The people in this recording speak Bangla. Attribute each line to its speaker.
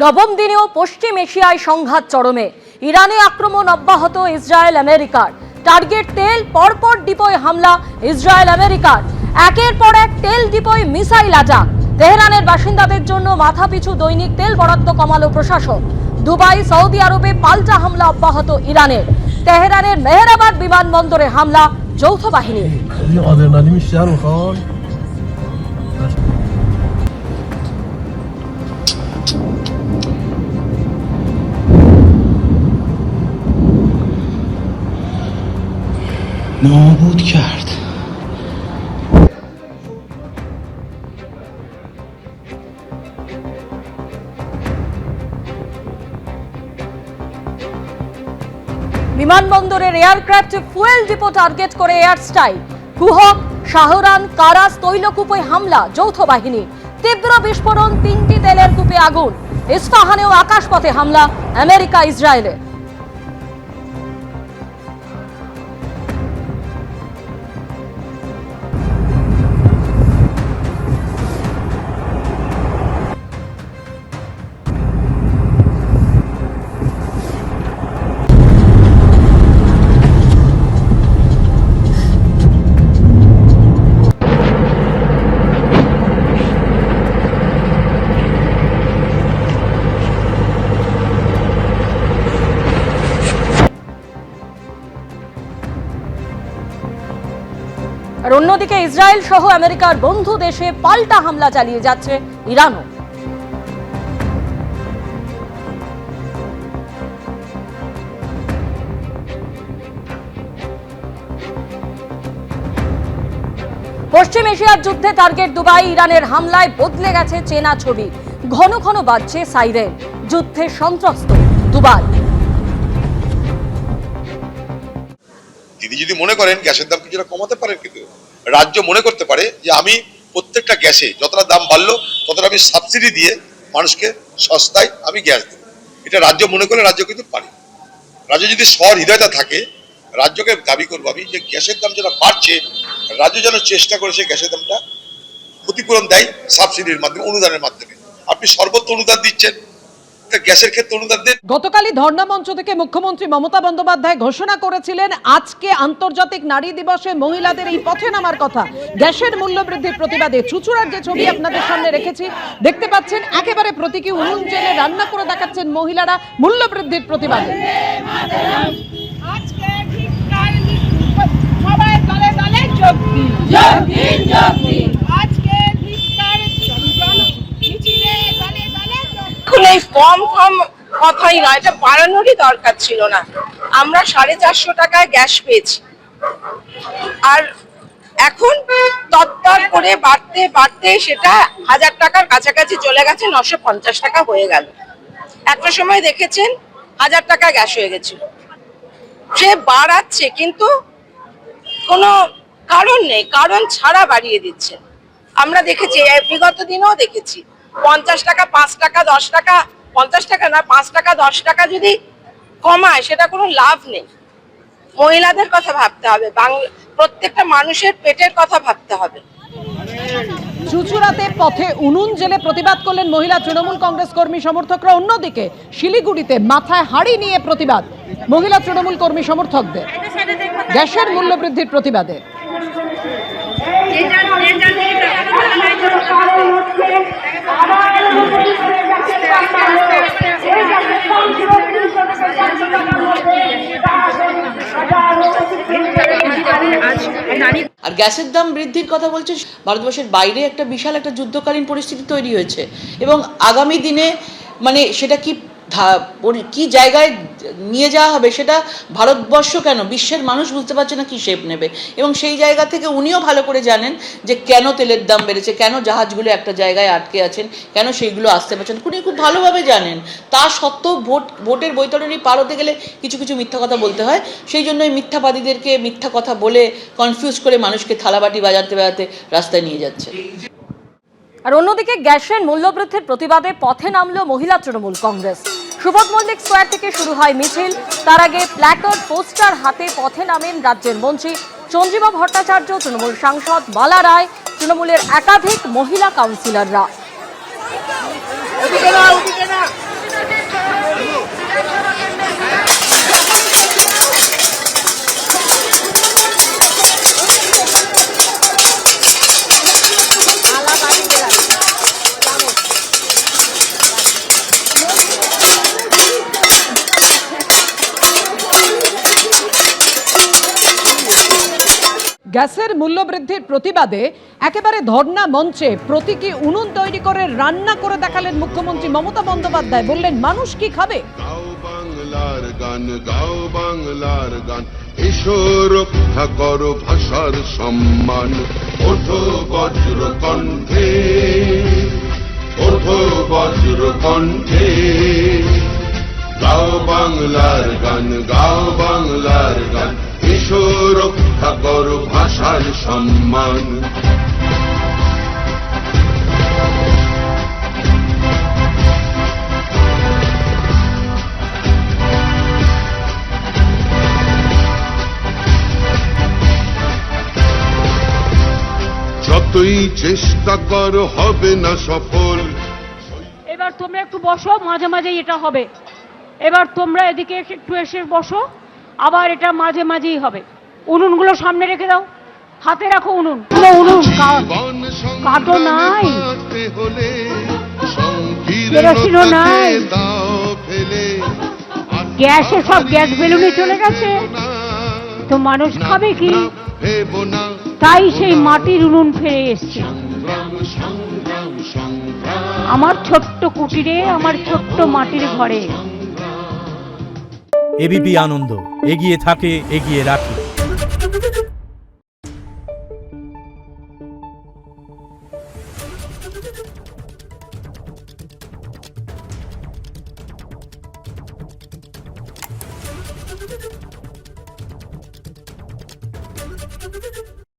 Speaker 1: নবম দিনেও পশ্চিম এশিয়ায় সংঘাত চরমে। ইরানে আক্রমণ অব্যাহত ইসরায়েল আমেরিকার। টার্গেট তেল, পরপর ডিপোয় হামলা ইসরায়েল আমেরিকার। একের পর এক তেল ডিপোয় মিসাইল আটাক। তেহরানের বাসিন্দাদের জন্য মাথাপিছু দৈনিক তেল বরাদ্দ কমালো প্রশাসন। দুবাই, সৌদি আরবে পাল্টা হামলা অব্যাহত ইরানের। তেহরানের মেহেরাবাদ বিমানবন্দরে হামলা যৌথ বাহিনীর।
Speaker 2: نابود کرد.
Speaker 1: বিমানবন্দরের এয়ারক্রাফট ফুয়েল ডিপো টার্গেট করে এয়ার স্ট্রাইক। কুহক, শাহরান, কারাস তৈলকূপে হামলা যৌথ বাহিনী। তীব্র বিস্ফোরণ, 3টি তেলের কূপে আগুন। ইস্পাহানেও আকাশপথে হামলা আমেরিকা ইসরায়েলের। আর অন্যদিকে ইসরায়েল সহ আমেরিকার বন্ধু দেশে পাল্টা হামলা চালিয়ে যাচ্ছে ইরানও। পশ্চিম এশিয়ার যুদ্ধে টার্গেট দুবাই। ইরানের হামলায় বদলে গেছে চেনা ছবি। ঘন ঘন বাজছে সাইরেন। যুদ্ধে সন্ত্রস্ত দুবাই।
Speaker 3: তিনি যদি মনে করেন গ্যাসের দাম কিছুটা কমাতে পারেন, কিন্তু রাজ্য মনে করতে পারে যে আমি প্রত্যেকটা গ্যাসে যতটা দাম বাড়লো ততটা আমি সাবসিডি দিয়ে মানুষকে সস্তায় আমি গ্যাস দেবো। এটা রাজ্য মনে করে রাজ্য কিন্তু পারে। রাজ্য যদি সহৃদয়তা থাকে, রাজ্যকে দাবি করবো আমি যে গ্যাসের দাম যেটা বাড়ছে, রাজ্য যেন চেষ্টা করে সেই গ্যাসের দামটা ক্ষতিপূরণ দেয় সাবসিডির মাধ্যমে, অনুদানের মাধ্যমে। আপনি সর্বত্র অনুদান দিচ্ছেন, গ্যাসের ক্ষেত্রে অনুদান দেন।
Speaker 4: গতকালই ধর্ণা মঞ্চ থেকে মুখ্যমন্ত্রী মমতা বন্দ্যোপাধ্যায় ঘোষণা করেছিলেন আজকে আন্তর্জাতিক নারী দিবসে মহিলাদের এই পথে নামার কথা। গ্যাসের মূল্য বৃদ্ধির প্রতিবাদে চুচুড়ার যে ছবি আপনাদের সামনে রেখেছি, দেখতে পাচ্ছেন একেবারে প্রতীকী উনুন জেলে রান্না করে দেখাচ্ছেন মহিলারা মূল্য বৃদ্ধির প্রতিবাদে।
Speaker 5: এই কম কথাই নয়, এটা বাড়ানোরই দরকার ছিল না। আমরা 450 টাকায় গ্যাস পেয়েছি, আর এখন তত্তর করে বাড়তে বাড়তে সেটা 1000 টাকার কাছাকাছি চলে গেছে, 950 টাকা হয়ে গেল। একটা সময় দেখেছেন 1000 টাকা গ্যাস হয়ে গেছিল। সে বাড়াচ্ছে কিন্তু কোনো কারণ নেই, কারণ ছাড়া বাড়িয়ে দিচ্ছে। আমরা দেখেছি, বিগত দিনেও দেখেছি 50 টাকা, 5 টাকা, 10 টাকা, 50 টাকা না 5 টাকা 10 টাকা যদি কমায় সেটা কোনো লাভ নেই। মহিলাদের কথা ভাবতে হবে, প্রত্যেকটা মানুষের পেটের কথা ভাবতে হবে।
Speaker 4: চুচুড়াতে পথে উনুন জেলে প্রতিবাদ করলেন মহিলা তৃণমূল কংগ্রেস কর্মী সমর্থকরা। অন্যদিকে শিলিগুড়িতে মাথায় হাড়ি নিয়ে প্রতিবাদ মহিলা তৃণমূল কর্মী সমর্থকদের গ্যাসের মূল্য বৃদ্ধির প্রতিবাদে।
Speaker 6: আর গ্যাসের দাম বৃদ্ধির কথা বলছে, ভারতবর্ষের বাইরে একটা বিশাল একটা যুদ্ধকালীন পরিস্থিতি তৈরি হয়েছে এবং আগামী দিনে মানে সেটা কি জায়গায় নিয়ে যাওয়া হবে সেটা ভারতবর্ষ কেন বিশ্বের মানুষ বুঝতে পারছে না কি শেপ নেবে। এবং সেই জায়গা থেকে উনিও ভালো করে জানেন যে কেন তেলের দাম বেড়েছে, কেন জাহাজগুলো একটা জায়গায় আটকে আছেন, কেন সেইগুলো আসতে পারছেন, উনি খুব ভালোভাবে জানেন। তা সত্ত্বেও ভোটের বৈতরণী পার হতে গেলে কিছু কিছু মিথ্যা কথা বলতে হয়। সেই জন্যই মিথ্যাবাদীদেরকে মিথ্যা কথা বলে কনফিউজ করে মানুষকে থালাবাটি বাজাতে বাজাতে রাস্তায় নিয়ে যাচ্ছে।
Speaker 1: আর অন্যদিকে গ্যাসের মূল্যবৃদ্ধির প্রতিবাদে পথে নামলো মহিলা তৃণমূল কংগ্রেস। সুবোধ মল্লিক স্কোয়ার থেকে শুরু হয় মিছিল। তার আগে প্ল্যাকার্ড, পোস্টার হাতে পথে নামেন রাজ্যের মন্ত্রী চন্দ্রিমা ভট্টাচার্য, তৃণমূল সাংসদ মালা রায়, তৃণমূলের একাধিক মহিলা কাউন্সিলররা।
Speaker 4: গ্যাসের মূল্য বৃদ্ধির প্রতিবাদে একেবারে ধর্ণা মঞ্চে প্রতীকী উনুন তৈরি করে রান্না করে দেখালেন মুখ্যমন্ত্রী মমতা বন্দ্যোপাধ্যায়। বললেন, মানুষ কি খাবে?
Speaker 2: গাও বাংলার গান, গাও বাংলার গান, এসো রক্ষা করো ভাষার সম্মান। ওঠো বজ্র কণ্ঠে, ওঠো বজ্র কণ্ঠে, গাও বাংলার গান, গাও বাংলার গান, এসো রক্ষা করো ভাষার সম্মান। যতই চেষ্টা করো হবে না সফল।
Speaker 7: এবার তোমরা একটু বসো, মাঝে মাঝে এটা হবে। এবার তোমরা এদিকে একটু এসে বসো, আবার এটা মাঝে মাঝেই হবে। উনুনগুলো সামনে রেখে দাও, হাতে রাখো উনুন। উনুন কাটো নাই, কেরোসিনও নাই, গ্যাসে সব গ্যাস বেলুনে চলে গেছে, তো মানুষ খাবে কি? তাই সেই মাটির উনুন ফিরে এসছে আমার ছোট্ট কুটিরে, আমার ছোট্ট মাটির ঘরে।
Speaker 8: এবিপি আনন্দ, এগিয়ে থাকে, এগিয়ে রাখে।